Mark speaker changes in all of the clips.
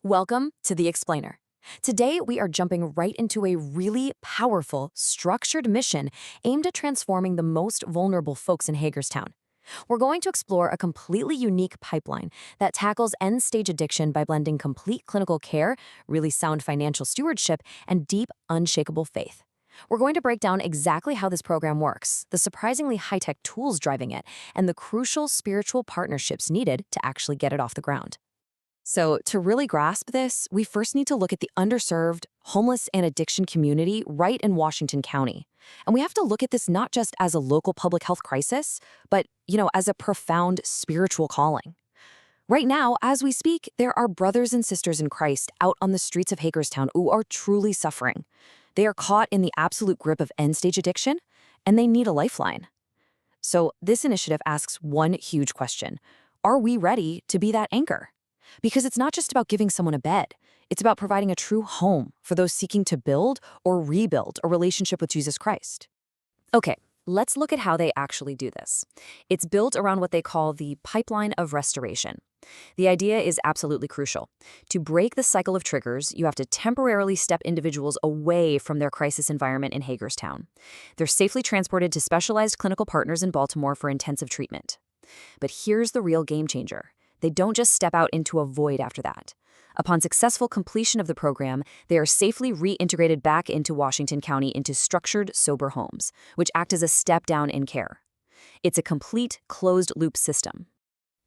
Speaker 1: Welcome to The Explainer. Today, we are jumping right into a really powerful, structured mission aimed at transforming the most vulnerable folks in Hagerstown. We're going to explore a completely unique pipeline that tackles end-stage addiction by blending complete clinical care, really sound financial stewardship, and deep, unshakable faith. We're going to break down exactly how this program works, the surprisingly high-tech tools driving it, and the crucial spiritual partnerships needed to actually get it off the ground. So, to really grasp this, we first need to look at the underserved, homeless, and addiction community right in Washington County. And we have to look at this not just as a local public health crisis, but, as a profound spiritual calling. Right now, as we speak, there are brothers and sisters in Christ out on the streets of Hagerstown who are truly suffering. They are caught in the absolute grip of end-stage addiction, and they need a lifeline. So, this initiative asks one huge question. Are we ready to be that anchor? Because it's not just about giving someone a bed. It's about providing a true home for those seeking to build or rebuild a relationship with Jesus Christ. Okay, let's look at how they actually do this. It's built around what they call the pipeline of restoration. The idea is absolutely crucial. To break the cycle of triggers, you have to temporarily step individuals away from their crisis environment in Hagerstown. They're safely transported to specialized clinical partners in Baltimore for intensive treatment. But here's the real game changer. They don't just step out into a void after that. Upon successful completion of the program, they are safely reintegrated back into Washington County into structured, sober homes, which act as a step down in care. It's a complete, closed-loop system.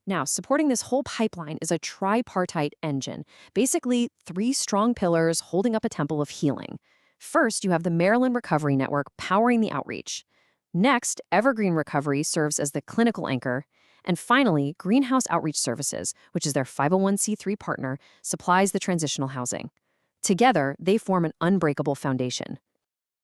Speaker 2: Now, supporting this whole pipeline is a tripartite engine, basically 3 strong pillars holding up a temple of healing. First, you have the Maryland Recovery Network powering the outreach. Next, Evergreen Recovery serves as the clinical anchor. And finally, Greenhouse Outreach Services, which is their 501c3 partner, supplies the transitional housing. Together, they form an unbreakable foundation.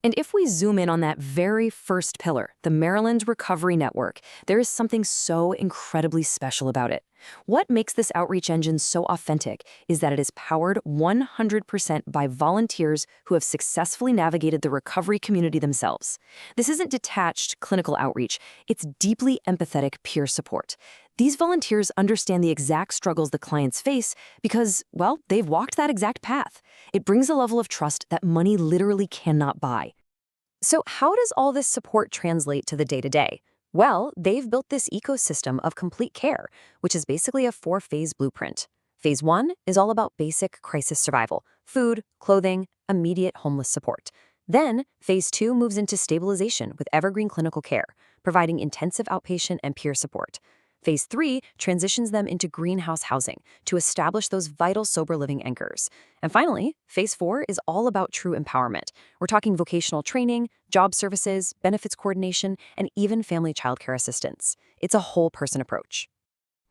Speaker 1: And if we zoom in on that very first pillar, the Maryland Recovery Network, there is something so incredibly special about it. What makes this outreach engine so authentic is that it is powered 100% by volunteers who have successfully navigated the recovery community themselves. This isn't detached clinical outreach, it's deeply empathetic peer support. These volunteers understand the exact struggles the clients face because, well, they've walked that exact path. It brings a level of trust that money literally cannot buy. So how does all this support translate to the day-to-day? Well, they've built this ecosystem of complete care, which is basically a 4-phase blueprint. Phase 1 is all about basic crisis survival, food, clothing, immediate homeless support. Then, Phase 2 moves into stabilization with Evergreen Clinical Care, providing intensive outpatient and peer support. Phase 3 transitions them into greenhouse housing to establish those vital sober living anchors. And finally, Phase 4 is all about true empowerment. We're talking vocational training, job services, benefits coordination, and even family childcare assistance. It's a whole person approach.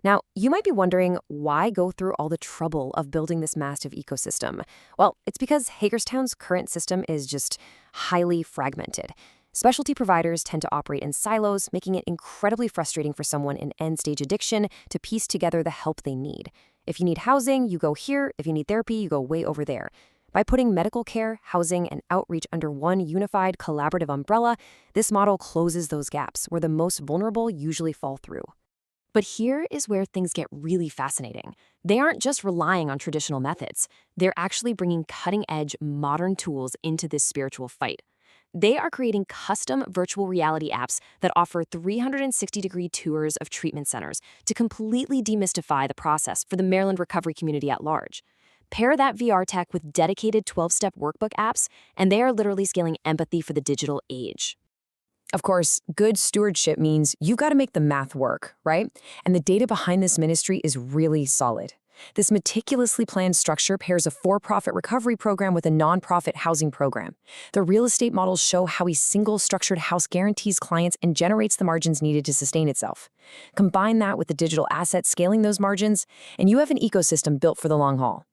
Speaker 1: Now, you might be wondering, why go through all the trouble of building this massive ecosystem? Well, it's because Hagerstown's current system is just highly fragmented. Specialty providers tend to operate in silos, making it incredibly frustrating for someone in end-stage addiction to piece together the help they need. If you need housing, you go here. If you need therapy, you go way over there. By putting medical care, housing, and outreach under one unified, collaborative umbrella, this model closes those gaps where the most vulnerable usually fall through. But here is where things get really fascinating. They aren't just relying on traditional methods. They're actually bringing cutting-edge, modern tools into this spiritual fight. They are creating custom virtual reality apps that offer 360-degree tours of treatment centers to completely demystify the process for the Maryland recovery community at large. Pair that VR tech with dedicated 12-step workbook apps, and they are literally scaling empathy for the digital age. Of course, good stewardship means you've got to make the math work, right? And the data behind this ministry is really solid. This meticulously planned structure pairs a for-profit recovery program with a nonprofit housing program. The real estate models show how a single structured house guarantees clients and generates the margins needed to sustain itself. Combine that with the digital assets scaling those margins, and you have an ecosystem built for the long haul.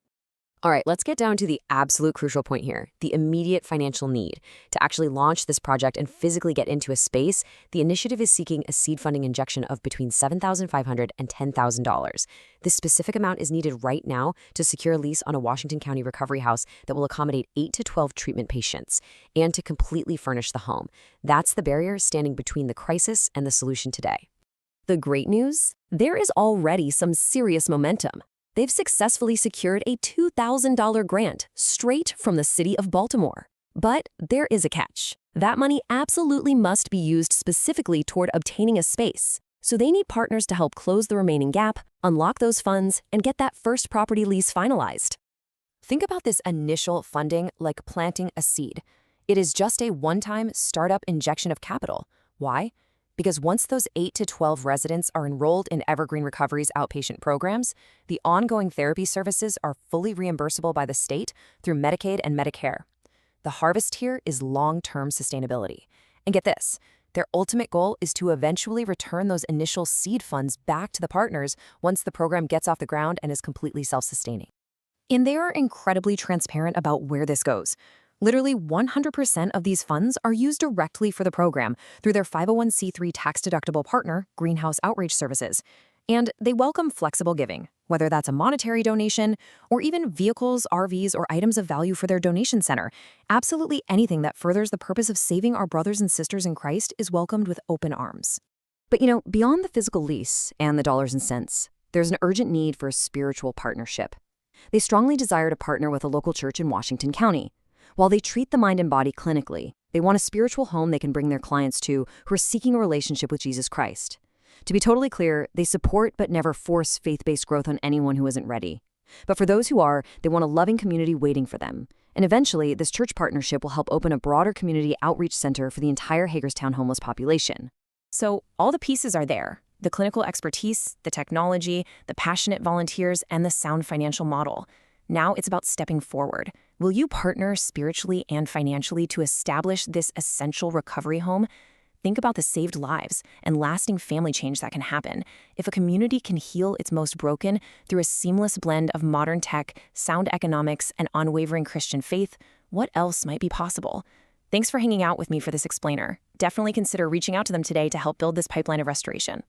Speaker 1: All right, let's get down to the absolute crucial point here, the immediate financial need. To actually launch this project and physically get into a space, the initiative is seeking a seed funding injection of between $7,500 and $10,000. This specific amount is needed right now to secure a lease on a Washington County recovery house that will accommodate 8 to 12 treatment patients and to completely furnish the home. That's the barrier standing between the crisis and the solution today. The great news? There is already some serious momentum.
Speaker 2: They've successfully secured a $2,000 grant straight from the city of Baltimore. But there is a catch. That money absolutely must be used specifically toward obtaining a space. So they need partners to help close the remaining gap, unlock those funds, and get that first property lease finalized. Think about this initial funding like planting a seed. It is just a one-time startup injection of capital. Why? Because once those 8 to 12 residents are enrolled in Evergreen Recovery's outpatient programs, the ongoing therapy services are fully reimbursable by the state through Medicaid and Medicare. The harvest here is long-term sustainability. And get this, their ultimate goal is to eventually return those initial seed funds back to the partners once the program gets off the ground and is completely self-sustaining. And they are incredibly transparent about where this goes. Literally 100% of these funds are used directly for the program through their 501c3 tax-deductible partner, Greenhouse Outreach Services. And they welcome flexible giving, whether that's a monetary donation or even vehicles, RVs, or items of value for their donation center. Absolutely anything that furthers the purpose of saving our brothers and sisters in Christ is welcomed with open arms. But beyond the physical lease and the dollars and cents, there's an urgent need for a spiritual partnership. They strongly desire to partner with a local church in Washington County. While they treat the mind and body clinically, they want a spiritual home they can bring their clients to who are seeking a relationship with Jesus Christ. To be totally clear, they support but never force faith-based growth on anyone who isn't ready. But for those who are, they want a loving community waiting for them. And eventually, this church partnership will help open a broader community outreach center for the entire Hagerstown homeless population. So all the pieces are there: the clinical expertise, the technology, the passionate volunteers, and the sound financial model. Now it's about stepping forward. Will you partner spiritually and financially to establish this essential recovery home? Think about the saved lives and lasting family change that can happen if a community can heal its most broken through a seamless blend of modern tech, sound economics, and unwavering Christian faith. What else might be possible? Thanks for hanging out with me for this explainer. Definitely consider reaching out to them today to help build this pipeline of restoration.